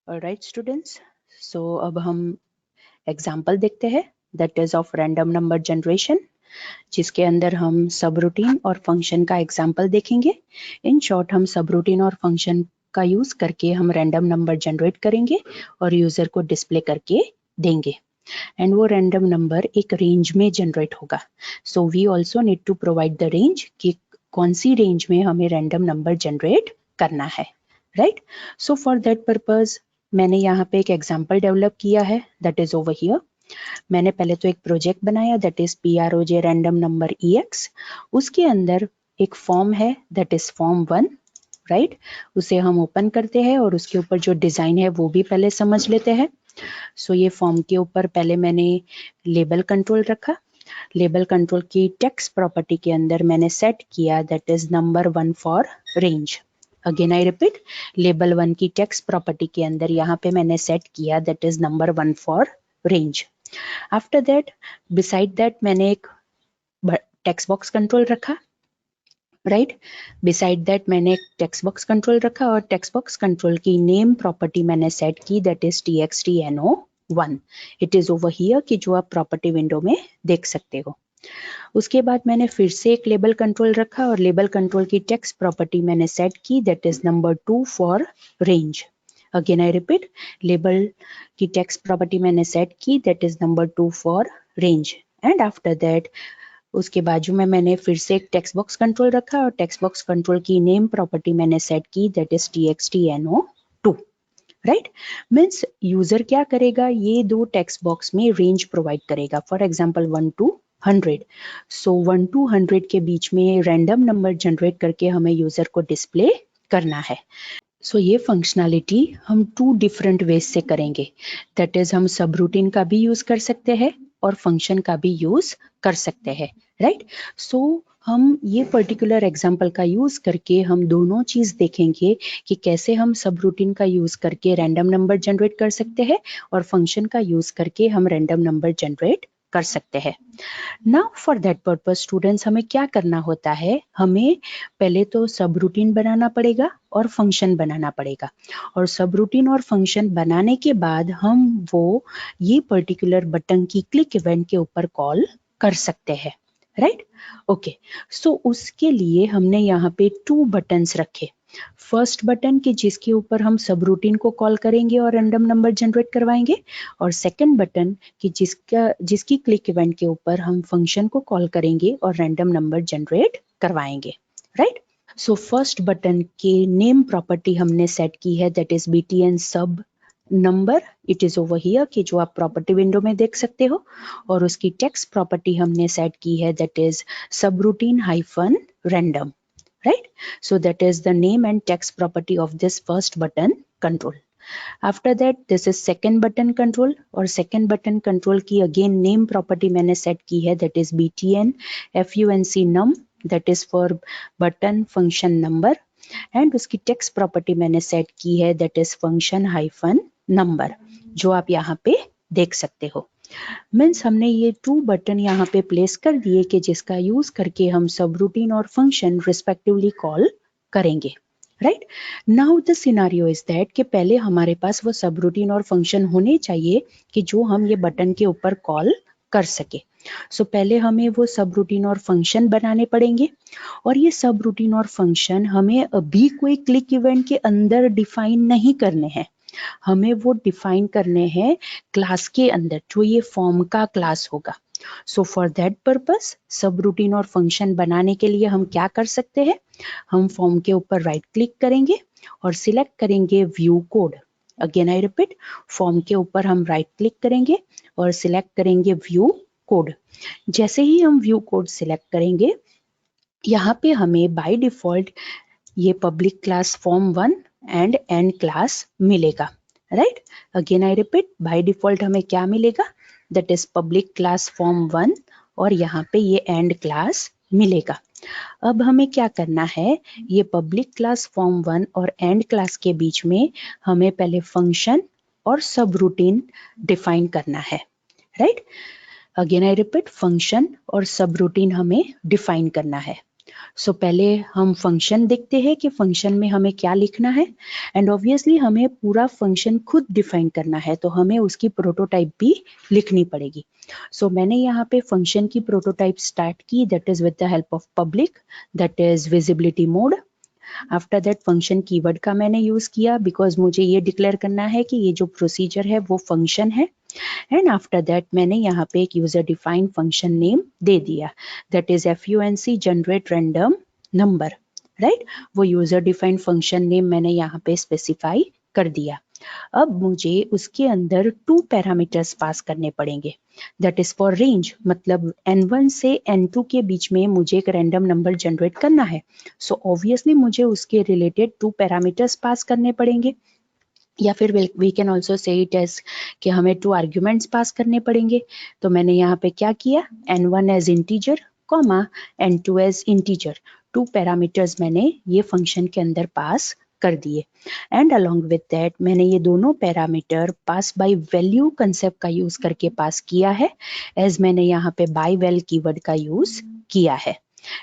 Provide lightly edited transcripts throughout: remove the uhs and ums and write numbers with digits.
Alright students, सो अब हम example देखते हैं that is of random number generation, जिसके अंदर हम सब रूटीन और फंक्शन का एग्जाम्पल देखेंगे। इन शॉर्ट हम सब रूटीन और फंक्शन का यूज करके हम रैंडम नंबर जनरेट करेंगे और यूजर को डिस्प्ले करके देंगे, एंड वो रैंडम नंबर एक रेंज में जनरेट होगा। So we also need to provide the range कि कौन सी रेंज में हमें रैंडम नंबर जनरेट करना है, right. So for that purpose मैंने यहाँ पे एक एग्जाम्पल डेवलप किया है दैट इज ओवर हियर। मैंने पहले तो एक प्रोजेक्ट बनाया that is PROJ random number EX। उसके अंदर एक फॉर्म है दैट इज फॉर्म 1, राइट। उसे हम ओपन करते हैं और उसके ऊपर जो डिजाइन है वो भी पहले समझ लेते हैं। सो ये फॉर्म के ऊपर पहले मैंने लेबल कंट्रोल रखा। लेबल कंट्रोल की टेक्स्ट प्रॉपर्टी के अंदर मैंने सेट किया that is number 1 for range. Again I repeat, label 1 की टेक्स्ट प्रॉपर्टी के अंदर यहाँ पे मैंने सेट किया that is number 1 for range. After that beside that मैंने एक टेक्स्ट बॉक्स कंट्रोल रखा, राइट। बिसाइड दैट मैंने एक टेक्स्ट बॉक्स कंट्रोल रखा और टेक्स्ट बॉक्स कंट्रोल की नेम प्रॉपर्टी मैंने सेट की that is TXTNO1। It is over here कि जो आप प्रॉपर्टी विंडो में देख सकते हो। उसके बाद मैंने फिर से एक लेबल कंट्रोल रखा और लेबल कंट्रोल की टेक्स्ट प्रॉपर्टी मैंने सेट की that is number 2 for range. Again I repeat, label की टेक्स्ट प्रॉपर्टी मैंने सेट की that is number 2 for range. And after that उसके बाजू में मैंने फिर से एक टेक्स्ट बॉक्स कंट्रोल रखा और टेक्स्ट बॉक्स कंट्रोल की नेम प्रॉपर्टी मैंने सेट की that is TXTNO2, right. Means user क्या करेगा, ये दो टेक्स्ट बॉक्स में रेंज प्रोवाइड करेगा, for example 1 to 100। So 1 to 100 के बीच में रैंडम नंबर जनरेट करके हमें यूजर को डिस्प्ले करना है। सो ये फंक्शनैलिटी हम 2 डिफरेंट वेज से करेंगे, दैट इज हम सब रूटीन का भी यूज कर सकते हैं और फंक्शन का भी यूज कर सकते हैं, राइट। सो हम ये पर्टिकुलर एग्जांपल का यूज करके हम दोनों चीज देखेंगे कि कैसे हम सब रूटीन का यूज करके रैंडम नंबर जनरेट कर सकते हैं और फंक्शन का यूज करके हम रैंडम नंबर जनरेट कर सकते हैं। Now for that purpose students, हमें क्या करना होता है, हमें पहले तो सब रूटीन बनाना पड़ेगा और फंक्शन बनाना पड़ेगा, और सब रूटीन और फंक्शन बनाने के बाद हम वो ये पर्टिकुलर बटन की क्लिक इवेंट के ऊपर कॉल कर सकते हैं, राइट। ओके, सो उसके लिए हमने यहाँ पे 2 बटन्स रखे। फर्स्ट बटन कि जिसके ऊपर हम सब रूटीन को कॉल करेंगे और रैंडम नंबर जनरेट करवाएंगे, और सेकंड बटन कि जिसकी क्लिक इवेंट के ऊपर हम फंक्शन को कॉल करेंगे और रैंडम नंबर जनरेट करवाएंगे, राइट। सो फर्स्ट बटन के नेम प्रॉपर्टी हमने सेट की है दैट इज BTN सब number. It is over here कि जो आप प्रॉपर्टी विंडो में देख सकते हो, और उसकी टेक्स्ट प्रॉपर्टी हमने सेट की है दैट इज सब routine hyphen random, right? So that is the name and text property of this first button control. After that this is second button control, और second button control की again name property मैंने set की है that is BTN FUNC num, that is for button function number, and उसकी text property मैंने set की है that is function hyphen number, जो आप यहाँ पे देख सकते हो। मीन्स हमने ये 2 बटन यहाँ पे प्लेस कर दिए कि जिसका यूज करके हम सब रूटीन और फंक्शन रिस्पेक्टिवली कॉल करेंगे, right. Now the scenario is that कि पहले हमारे पास वो सब रूटीन और फंक्शन होने चाहिए कि जो हम ये बटन के ऊपर कॉल कर सके। सो पहले हमें वो सब रूटीन और फंक्शन बनाने पड़ेंगे, और ये सब रूटीन और फंक्शन हमें अभी कोई क्लिक इवेंट के अंदर डिफाइन नहीं करने हैं, हमें वो डिफाइन करने हैं क्लास के अंदर, जो ये फॉर्म का क्लास होगा। सो फॉर दैट पर्पस सब रूटीन और फंक्शन बनाने के लिए हम क्या कर सकते हैं, हम फॉर्म के ऊपर राइट क्लिक करेंगे और सिलेक्ट करेंगे view code. Again I repeat, form के ऊपर हम राइट क्लिक करेंगे और सिलेक्ट करेंगे व्यू कोड। जैसे ही हम व्यू कोड सिलेक्ट करेंगे, यहाँ पे हमें बाय डिफॉल्ट ये public class form 1 and and class मिलेगा, right. Again I repeat, by default हमें क्या मिलेगा, that is public class form 1 और यहाँ पे ये एंड क्लास मिलेगा। अब हमें क्या करना है, ये पब्लिक क्लास फॉर्म 1 और एंड क्लास के बीच में हमें पहले फंक्शन और सब रूटीन डिफाइन करना है, right. Again I repeat, function और सब रूटीन हमें डिफाइन करना है। सो पहले हम फंक्शन देखते हैं कि फंक्शन में हमें क्या लिखना है, एंड ऑब्वियसली हमें पूरा फंक्शन खुद डिफाइन करना है, तो हमें उसकी प्रोटोटाइप भी लिखनी पड़ेगी। सो मैंने यहाँ पे फंक्शन की प्रोटोटाइप स्टार्ट की, that is with the help of public, that is visibility mode. After that function keyword का मैंने यूज किया बिकॉज मुझे ये डिक्लेयर करना है कि ये जो प्रोसीजर है वो फंक्शन है। एंड आफ्टर दैट मैंने यहाँ पे एक यूजर डिफाइंड फंक्शन नेम दे दिया, that is FUNC generate random number, right. वो यूजर डिफाइंड फंक्शन नेम मैंने यहाँ पे स्पेसिफाई कर दिया। अब मुझे उसके अंदर 2 पैरामीटर्स पास करने पड़ेंगे, दैट इज फॉर रेंज, मतलब N1 से N2 के बीच में मुझे एक रैंडम नंबर जनरेट करना है। सो ऑब्वियसली मुझे उसके रिलेटेड 2 पैरामीटर्स पास करने पड़ेंगे, या फिर we can also say it as कि हमें 2 आर्ग्यूमेंट्स पास करने पड़ेंगे। तो मैंने यहाँ पे क्या किया, N1 as integer comma N2 as integer, 2 parameters मैंने ये फंक्शन के अंदर पास कर दिए। एंड अलोंग विद दैट मैंने ये दोनों parameter pass by value concept का यूज करके पास किया है, एज मैंने यहाँ पे बाय वैल कीवर्ड का यूज किया है।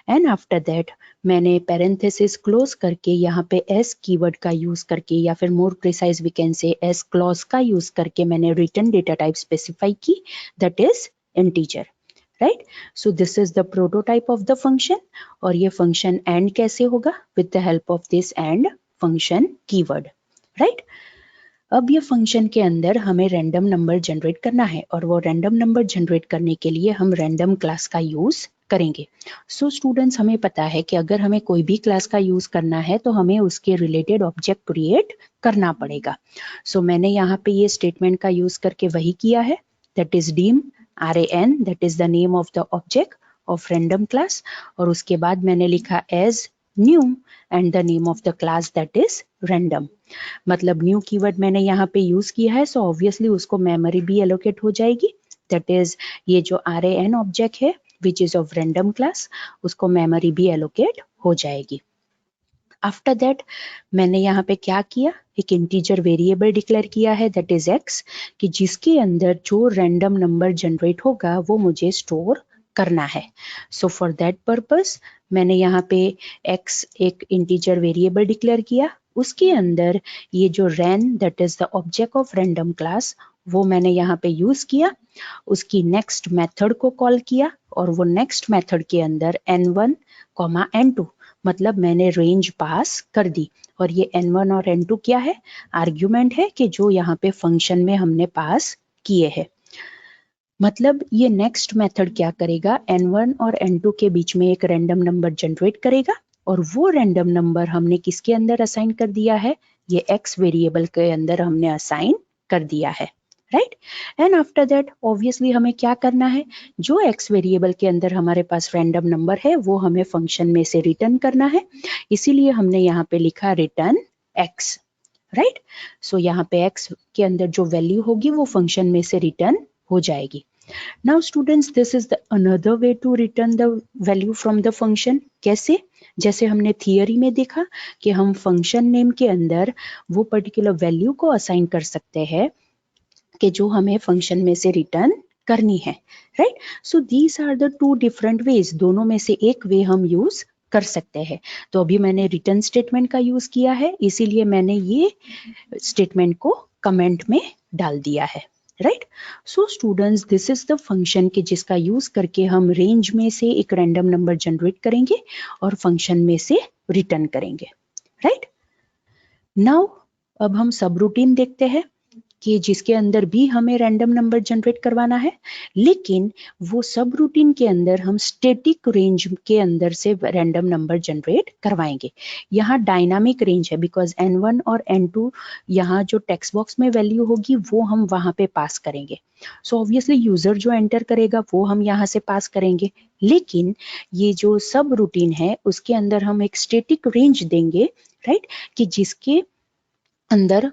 एंड आफ्टर दैट मैंने पैरेंथेसिस क्लोज करके यहाँ पे एस कीवर्ड का यूज करके, या फिर more precise we can say as clause का यूज करके मैंने रिटर्न डेटा टाइप स्पेसिफाई की, that is integer, right. So this is the prototype of the function. और ये फंक्शन एंड कैसे होगा, with the help of this end function keyword, right. अब ये फंक्शन के अंदर हमें रैंडम नंबर जनरेट करना है, और वो रैंडम नंबर जनरेट करने के लिए हम रैंडम क्लास का यूज करेंगे। सो स्टूडेंट्स, हमें पता है कि अगर हमें कोई भी क्लास का यूज करना है तो हमें उसके रिलेटेड ऑब्जेक्ट क्रिएट करना पड़ेगा। सो मैंने यहाँ पे ये स्टेटमेंट का यूज करके वही किया है, that is dim RAN, that is the name of the object of random class, और उसके बाद मैंने लिखा as new and the name of the class that is random. मतलब न्यू कीवर्ड मैंने यहाँ पे यूज किया है, सो ऑब्वियसली उसको मेमोरी भी एलोकेट हो जाएगी, दैट इज ये जो RAN ऑब्जेक्ट है which is of random class, उसको मेमोरी भी एलोकेट हो जाएगी। आफ्टर दैट मैंने यहाँ पे क्या किया, एक इंटीजर वेरिएबल डिक्लेयर किया है, दैट इज x, कि जिसके अंदर जो रैंडम नंबर जनरेट होगा वो मुझे स्टोर करना है। सो फॉर दैट पर्पस मैंने यहाँ पे x एक इंटीजर वेरिएबल डिक्लेयर किया, उसके अंदर ये जो ran that is the object of random class वो मैंने यहाँ पे यूज किया, उसकी नेक्स्ट मेथड को कॉल किया, और वो नेक्स्ट मेथड के अंदर N1, N2 मतलब मैंने रेंज पास कर दी, और ये N1 और N2 क्या है, आर्ग्यूमेंट है कि जो यहाँ पे फंक्शन में हमने पास किए हैं। मतलब ये नेक्स्ट मेथड क्या करेगा, N1 और N2 के बीच में एक रैंडम नंबर जनरेट करेगा, और वो रैंडम नंबर हमने किसके अंदर असाइन कर दिया है, ये x वेरिएबल के अंदर हमने असाइन कर दिया है, right. And after that obviously हमें क्या करना है, जो x वेरिएबल के अंदर हमारे पास रैंडम नंबर है वो हमें फंक्शन में से रिटर्न करना है, इसीलिए हमने यहाँ पे लिखा रिटर्न x, राइट। सो यहाँ पे x के अंदर जो वैल्यू होगी वो फंक्शन में से रिटर्न हो जाएगी। Now students, this is the another way to return the value from the function. कैसे, जैसे हमने थियरी में देखा कि हम फंक्शन नेम के अंदर वो पर्टिकुलर वैल्यू को असाइन कर सकते हैं कि जो हमें फंक्शन में से रिटर्न करनी है, right. So these are the 2 different ways, दोनों में से एक वे हम यूज कर सकते हैं। तो अभी मैंने रिटर्न स्टेटमेंट का यूज किया है, इसीलिए मैंने ये स्टेटमेंट को कमेंट में डाल दिया है, right. So students, this is the function के जिसका यूज करके हम रेंज में से एक रैंडम नंबर जनरेट करेंगे और फंक्शन में से रिटर्न करेंगे, राइट। नाउ अब हम सब रूटीन देखते हैं कि जिसके अंदर भी हमें रैंडम नंबर जनरेट करवाना है, लेकिन वो सब रूटीन के अंदर हम स्टैटिक रेंज के अंदर से रैंडम नंबर जनरेट करवाएंगे। यहाँ डायनामिक रेंज है बिकॉज N1 और N2 यहाँ जो टेक्स्ट बॉक्स में वैल्यू होगी वो हम वहां पे पास करेंगे। सो ऑब्वियसली यूजर जो एंटर करेगा वो हम यहाँ से पास करेंगे, लेकिन ये जो सब रूटीन है उसके अंदर हम एक स्टैटिक रेंज देंगे, राइट, कि जिसके अंदर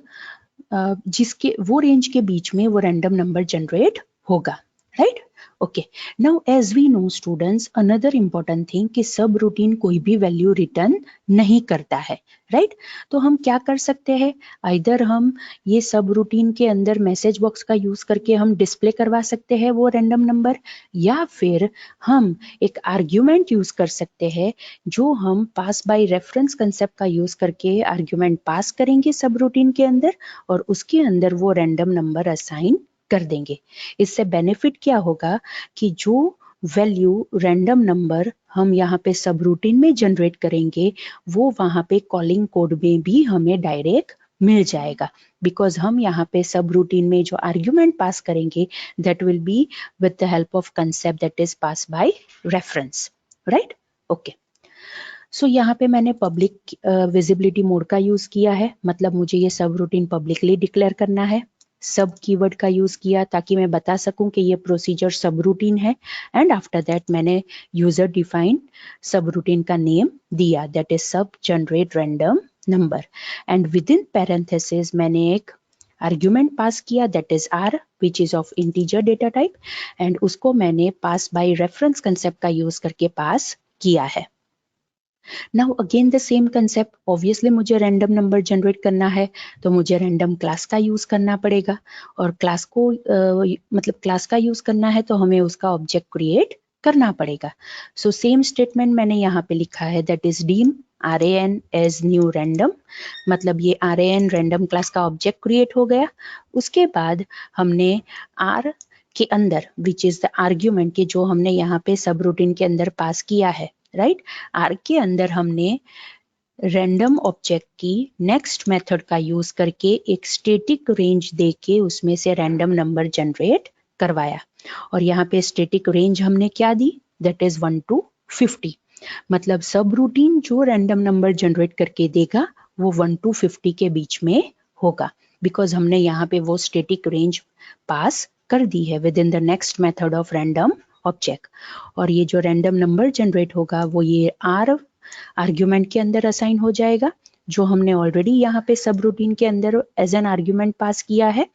जिसके वो रेंज के बीच में वो रैंडम नंबर जनरेट होगा, right. Okay, now as we know students, another important thing कि सब रूटीन कोई भी वैल्यू रिटर्न नहीं करता है, राइट? तो हम क्या कर सकते हैं, आइदर हम ये सब रूटीन के अंदर मैसेज बॉक्स का यूज करके हम डिस्प्ले करवा सकते हैं वो रैंडम नंबर, या फिर हम एक आर्ग्यूमेंट यूज कर सकते हैं जो हम पास बाय रेफरेंस कंसेप्ट का यूज करके आर्ग्यूमेंट पास करेंगे सब रूटीन के अंदर और उसके अंदर वो रैंडम नंबर असाइन कर देंगे। इससे बेनिफिट क्या होगा कि जो वैल्यू रैंडम नंबर हम यहाँ पे सब रूटीन में जनरेट करेंगे वो वहाँ पे कॉलिंग कोड में भी हमें डायरेक्ट मिल जाएगा, बिकॉज हम यहाँ पे सब रूटीन में जो आर्ग्यूमेंट पास करेंगे that will be with the help of concept that is pass by reference, right? Okay, so यहाँ पे मैंने पब्लिक विजिबिलिटी मोड का यूज किया है, मतलब मुझे ये सब रूटीन पब्लिकली डिक्लेयर करना है। सब कीवर्ड का यूज किया ताकि मैं बता सकूं कि ये प्रोसीजर सब रूटीन है, एंड आफ्टर दैट मैंने यूजर डिफाइन सब रूटीन का नेम दिया, that is sub generate random number, and within parenthesis मैंने एक आर्ग्यूमेंट पास किया that is r which is of integer data type, and उसको मैंने pass by reference concept का use करके pass किया है। Now again the same concept, obviously मुझे रैंडम नंबर जनरेट करना है तो मुझे रैंडम क्लास का यूज करना पड़ेगा, और क्लास को मतलब क्लास का यूज करना है तो हमें उसका ऑब्जेक्ट क्रिएट करना पड़ेगा। सो सेम स्टेटमेंट मैंने यहाँ पे लिखा है that is dim RAN as new random, मतलब ये RAN रैंडम क्लास का ऑब्जेक्ट क्रिएट हो गया। उसके बाद हमने R के अंदर विच इज द आर्ग्यूमेंट के जो हमने यहाँ पे सब रूटीन के अंदर पास किया है, राइट? आर के अंदर हमने रैंडम ऑब्जेक्ट की नेक्स्ट मेथड का यूज करके एक स्टैटिक रेंज देके उसमें से रैंडम नंबर जनरेट करवाया, और यहाँ पे स्टैटिक रेंज हमने क्या दी, दैट इज 1 to 50, मतलब सब रूटीन जो रैंडम नंबर जनरेट करके देगा वो 1 to 50 के बीच में होगा, बिकॉज हमने यहाँ पे वो स्टैटिक रेंज पास कर दी है with in the next method of random object. और ये जो रैंडम नंबर जनरेट होगा वो ये आर आर्ग्यूमेंट के अंदर असाइन हो जाएगा, जो हमने ऑलरेडी यहाँ पे सब रूटीन के अंदर एज एन आर्ग्यूमेंट पास किया है,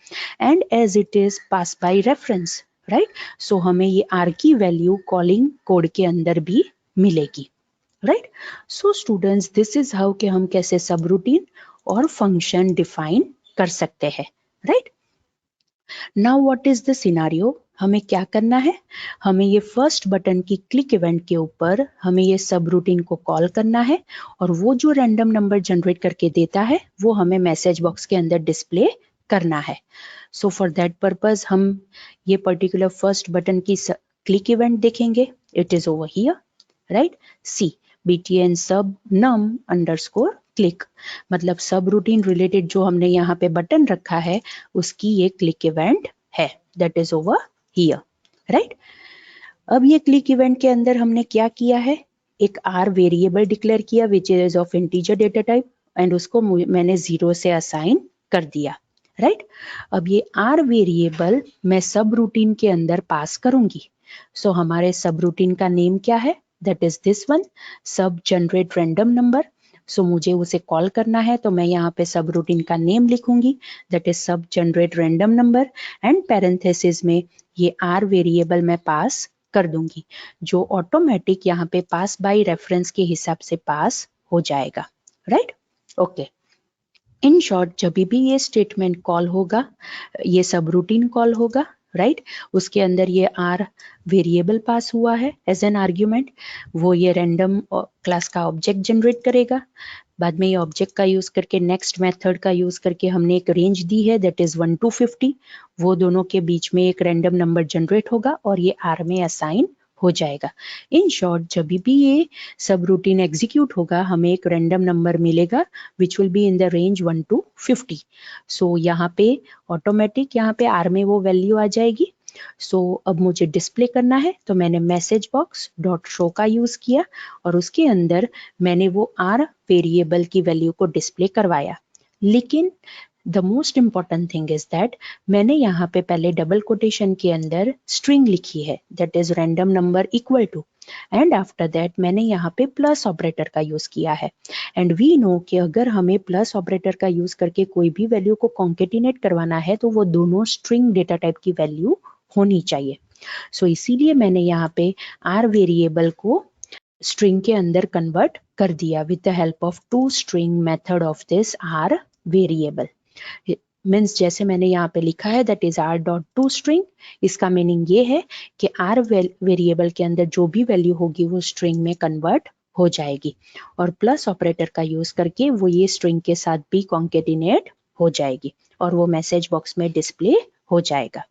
and as it is pass by reference, right? So हमें ये आर की वैल्यू कॉलिंग कोड के अंदर भी मिलेगी, right? So students, this is how कि हम कैसे सब रूटीन और फंक्शन डिफाइन कर सकते हैं, right? Now what is the scenario, हमें क्या करना है, हमें ये फर्स्ट बटन की क्लिक इवेंट के ऊपर हमें ये सब रूटीन को कॉल करना है, और वो जो रैंडम नंबर जनरेट करके देता है वो हमें मैसेज बॉक्स के अंदर डिस्प्ले करना है। सो फॉर दैट पर्पस हम ये पर्टिकुलर फर्स्ट बटन की क्लिक इवेंट देखेंगे, it is over here, right? See btn sub num underscore click, मतलब सब रूटीन रिलेटेड जो हमने यहाँ पे बटन रखा है उसकी ये क्लिक इवेंट है, that is over here, right? अब ये क्लिक इवेंट के अंदर हमने क्या किया है, एक आर वेरिएबल डिक्लेयर किया विच is of integer data type, and उसको मैंने 0 से असाइन कर दिया, राइट? अब ये आर वेरिएबल मैं सब रूटीन के अंदर पास करूंगी। सो हमारे सब रूटीन का नेम क्या है, दैट इज दिस वन, सब जनरेट रैंडम नंबर। सो मुझे उसे कॉल करना है तो मैं यहाँ पे सब रूटीन का नेम लिखूंगी, that is sub generate random number, and parenthesis में ये आर वेरिएबल मैं पास कर दूंगी, जो ऑटोमेटिक यहाँ पे पास बाय रेफरेंस के हिसाब से पास हो जाएगा, राइट? ओके, इन शॉर्ट जब भी ये स्टेटमेंट कॉल होगा, ये सब रूटीन कॉल होगा, राइट? उसके अंदर ये आर वेरिएबल पास हुआ है एज एन आर्ग्यूमेंट, वो ये रैंडम क्लास का ऑब्जेक्ट जनरेट करेगा, बाद में ये ऑब्जेक्ट का यूज करके नेक्स्ट मेथड का यूज करके हमने एक रेंज दी है दैट इज 1 to 50, वो दोनों के बीच में एक रैंडम नंबर जनरेट होगा और ये आर में असाइन हो जाएगा। इन शॉर्ट जब भी ये सब रूटीन एग्जीक्यूट होगा हमें एक रैंडम नंबर मिलेगा विच will be in the range 1 to 50। सो यहाँ पे ऑटोमेटिक यहाँ पे आर में वो वैल्यू आ जाएगी। सो अब मुझे डिस्प्ले करना है तो मैंने मैसेज बॉक्स डॉट शो का यूज किया और उसके अंदर मैंने वो आर वेरिएबल की वैल्यू को डिस्प्ले करवाया। लेकिन the most important thing is that मैंने यहाँ पे पहले डबल कोटेशन के अंदर स्ट्रिंग लिखी है that is random number equal to, and after that मैंने यहाँ पे प्लस ऑपरेटर का यूज किया है। एंड वी नो कि अगर हमें प्लस ऑपरेटर का यूज करके कोई भी वैल्यू को कॉन्केटिनेट करवाना है तो वो दोनों स्ट्रिंग डेटा टाइप की वैल्यू होनी चाहिए। सो इसीलिए मैंने यहाँ पे आर वेरिएबल को स्ट्रिंग के अंदर कन्वर्ट कर दिया with the help of to string method of this r variable. Means जैसे मैंने यहाँ पे लिखा है that is r dot to string, इसका मीनिंग ये है कि आर वेरिएबल के अंदर जो भी वैल्यू होगी वो स्ट्रिंग में कन्वर्ट हो जाएगी और प्लस ऑपरेटर का यूज करके वो ये स्ट्रिंग के साथ भी कॉन्केटिनेट हो जाएगी और वो मैसेज बॉक्स में डिस्प्ले हो जाएगा,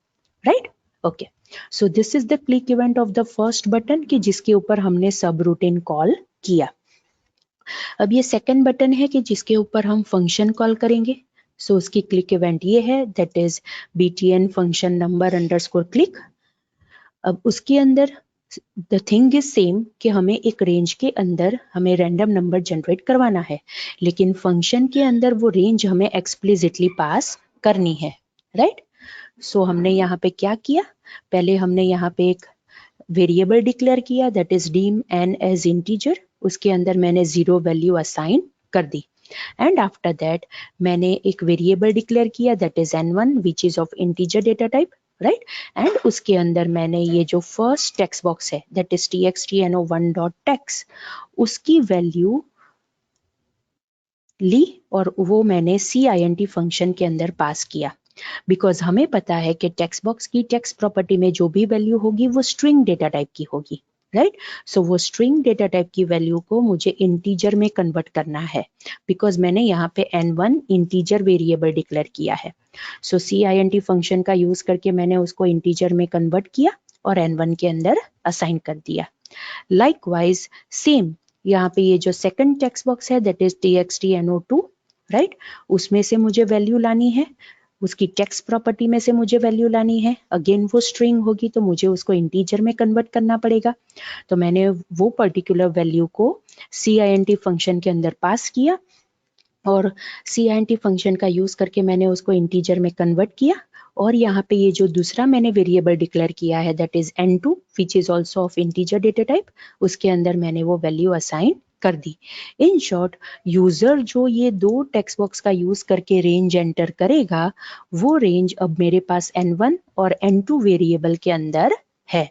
right. Okay, so this is the click event of the first button कि जिसके ऊपर हमने सब रूटीन कॉल किया। अब ये सेकंड बटन है कि जिसके ऊपर हम फंक्शन कॉल करेंगे। सो उसकी क्लिक इवेंट ये है that is btn function number underscore click. अब उसके अंदर द थिंग इज सेम कि हमें एक रेंज के अंदर हमें रैंडम नंबर जनरेट करवाना है, लेकिन फंक्शन के अंदर वो रेंज हमें एक्सप्लिसिटली पास करनी है, राइट। सो हमने यहाँ पे क्या किया, पहले हमने यहाँ पे एक वेरिएबल डिक्लेयर किया that is dim n as integer, उसके अंदर मैंने 0 वैल्यू असाइन कर दी एंड आफ्टर दैट मैंने एक वेरिएबल डिक्लेयर किया that is n1 which is of integer data type, right. And उसके अंदर मैंने ये जो फर्स्ट टेक्स्ट बॉक्स है दैट इज txtno1.text उसकी वैल्यू ली और वो मैंने cint फंक्शन के अंदर पास किया, बिकॉज हमें पता है कि टेक्स्ट बॉक्स की टेक्स्ट प्रॉपर्टी में जो भी वैल्यू होगी वो स्ट्रिंग डेटा टाइप की होगी, राइट। सो वो स्ट्रिंग डेटा टाइप की वैल्यू को मुझे इंटीजर में कन्वर्ट करना है बिकॉज मैंने यहाँ पे n1 इंटीजर वेरिएबल डिक्लेयर किया है। सो cint फंक्शन का यूज करके मैंने उसको इंटीजर में कन्वर्ट किया और n1 के अंदर असाइन कर दिया। लाइकवाइज सेम यहाँ पे ये जो सेकंड टेक्स्ट बॉक्स है दैट इज txtno2, राइट, उसमें से मुझे वैल्यू लानी है, उसकी टेक्स्ट प्रॉपर्टी में से मुझे वैल्यू लानी है, अगेन वो स्ट्रिंग होगी तो मुझे उसको इंटीजर में कन्वर्ट करना पड़ेगा। तो मैंने वो पर्टिकुलर वैल्यू को cint फंक्शन के अंदर पास किया और cint फंक्शन का यूज करके मैंने उसको इंटीजर में कन्वर्ट किया और यहाँ पे ये जो दूसरा मैंने वेरिएबल डिक्लेयर किया है that is n2 which is also of integer data type, उसके अंदर मैंने वो वैल्यू असाइन कर दी। इन शॉर्ट यूजर जो ये दो टेक्स्ट बॉक्स का यूज करके रेंज एंटर करेगा वो रेंज अब मेरे पास n1 और n2 वेरिएबल के अंदर है,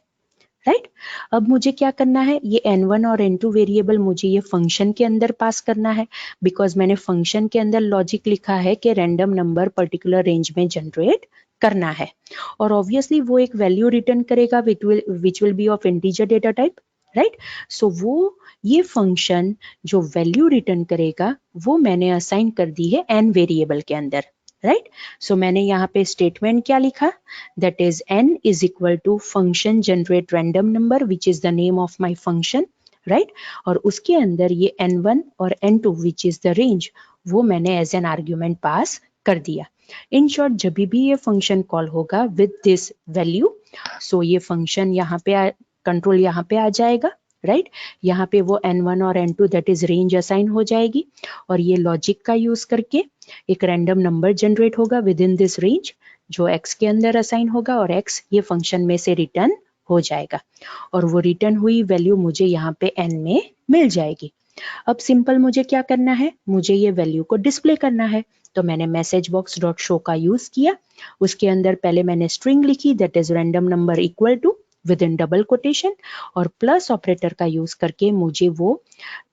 राइट। अब मुझे क्या करना है, ये n1 और n2 वेरिएबल मुझे ये फंक्शन के अंदर पास करना है बिकॉज मैंने फंक्शन के अंदर लॉजिक लिखा है कि रैंडम नंबर पर्टिकुलर रेंज में जनरेट करना है और ऑब्वियसली वो एक वैल्यू रिटर्न करेगा which will be of integer data type, right. So वो ये फंक्शन जो वैल्यू रिटर्न करेगा वो मैंने असाइन कर दी है n वेरिएबल के अंदर, राइट। सो मैंने यहाँ पे स्टेटमेंट क्या लिखा that is n is equal to function generate random number which is the name of my function, right. और उसके अंदर ये n1 और n2 which is the range वो मैंने एज एन आर्ग्यूमेंट पास कर दिया। इन शॉर्ट जब भी ये फंक्शन कॉल होगा विद दिस वैल्यू सो ये फंक्शन यहाँ पे कंट्रोल यहाँ पे आ जाएगा, राइट। यहाँ पे वो n1 और n2 that is range assign हो जाएगी और ये लॉजिक का यूज करके एक रैंडम नंबर जनरेट होगा विद इन दिस रेंज जो x के अंदर असाइन होगा और x ये फंक्शन में से रिटर्न हो जाएगा और वो रिटर्न हुई वैल्यू मुझे यहाँ पे n में मिल जाएगी। अब सिंपल मुझे क्या करना है, मुझे ये वैल्यू को डिस्प्ले करना है तो मैंने मैसेज बॉक्स डॉट शो का यूज किया, उसके अंदर पहले मैंने स्ट्रिंग लिखी that is random number equal to within double quotation और प्लस ऑपरेटर का यूज करके मुझे वो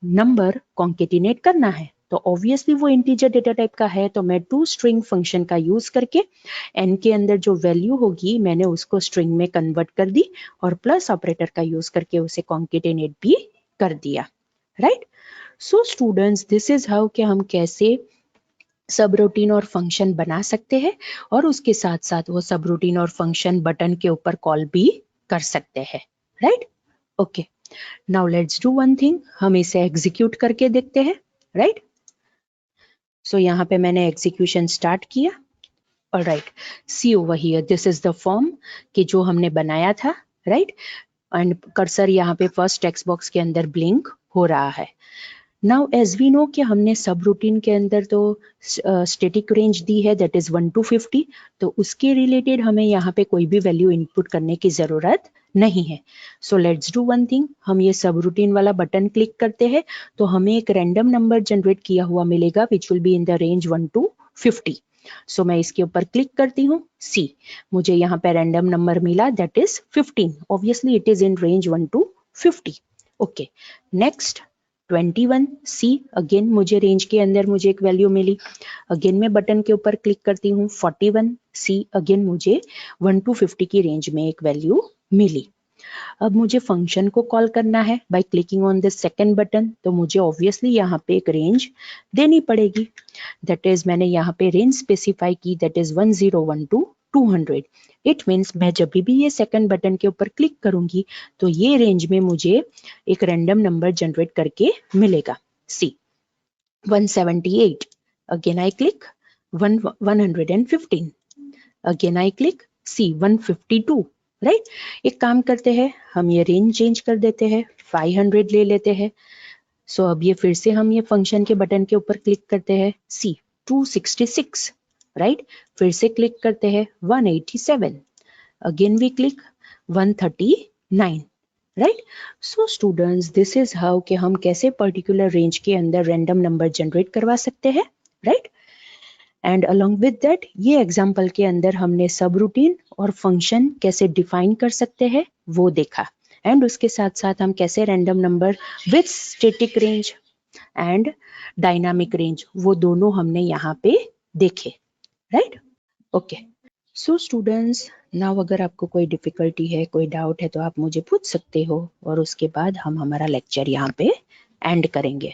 नंबर कॉन्केटिनेट करना है। तो ऑब्वियसली वो इंटीजर डेटा टाइप का है तो मैं टू स्ट्रिंग फंक्शन का यूज करके n के अंदर जो वैल्यू होगी मैंने उसको स्ट्रिंग में कन्वर्ट कर दी और प्लस ऑपरेटर का यूज करके उसे कॉन्केटिनेट भी कर दिया, right. So students this is how कि हम कैसे सब रूटीन और फंक्शन बना सकते हैं और उसके साथ साथ वो सब रूटीन और फंक्शन बटन के ऊपर कॉल भी कर सकते हैं, right. Okay, now let's do one thing, हम इसे एग्जीक्यूट करके देखते हैं, राइट। सो यहाँ पे मैंने एग्जीक्यूशन स्टार्ट किया और right see over here this is the form कि जो हमने बनाया था, राइट। एंड कर्सर यहाँ पे फर्स्ट टेक्स्ट बॉक्स के अंदर ब्लिंक हो रहा है। नाउ एज वी नो कि हमने सब रूटीन के अंदर तो स्टैटिक रेंज दी है दैट इज 1 to 50, तो उसके रिलेटेड हमें यहाँ पे कोई भी वैल्यू इनपुट करने की जरूरत नहीं है। So let's do one thing, हम ये सब रूटीन वाला बटन क्लिक करते हैं तो हमें एक रैंडम नंबर जनरेट किया हुआ मिलेगा विच will be in the range 1 to 50। सो मैं इसके ऊपर क्लिक करती हूँ, सी मुझे यहाँ पे रैंडम नंबर मिला, that is 15. Obviously it is in range 1 to 50. Okay, next 21, see again मुझे रेंज के अंदर मुझे एक वैल्यू मिली. अगेन मैं बटन के ऊपर क्लिक करती हूँ, 41, सी अगेन मुझे 1 to 50 की रेंज में एक वैल्यू मिली. अब मुझे फंक्शन को कॉल करना है by clicking on the second button, तो मुझे ऑब्वियसली यहाँ पे एक रेंज देनी पड़ेगी. दैट इज मैंने यहाँ पे रेंज स्पेसिफाई की, that is 101 to 200. It means मैं जब भी ये सेकंड बटन के ऊपर क्लिक करूंगी तो ये रेंज में मुझे एक रैंडम नंबर जनरेट करके मिलेगा. See 178, again I click 115, again I click see 152. Right, एक काम करते हैं, हम ये रेंज चेंज कर देते हैं, 500 ले लेते हैं. सो अब ये फिर से हम ये फंक्शन के बटन के ऊपर क्लिक करते हैं, सी 266. राइट, फिर से क्लिक करते हैं 187, again we click 139. Right, so students this is how कि हम कैसे पर्टिकुलर रेंज के अंदर रैंडम नंबर जनरेट करवा सकते हैं. Right, and along with that ये एग्जाम्पल के अंदर हमने सब रूटीन और फंक्शन कैसे डिफाइन कर सकते हैं वो देखा, एंड उसके साथ साथ हम कैसे random number with static range and dynamic range वो दोनों हमने यहाँ पे देखे. Right, okay. So students now अगर आपको कोई डिफिकल्टी है, कोई डाउट है तो आप मुझे पूछ सकते हो, और उसके बाद हम हमारा लेक्चर यहाँ पे एंड करेंगे.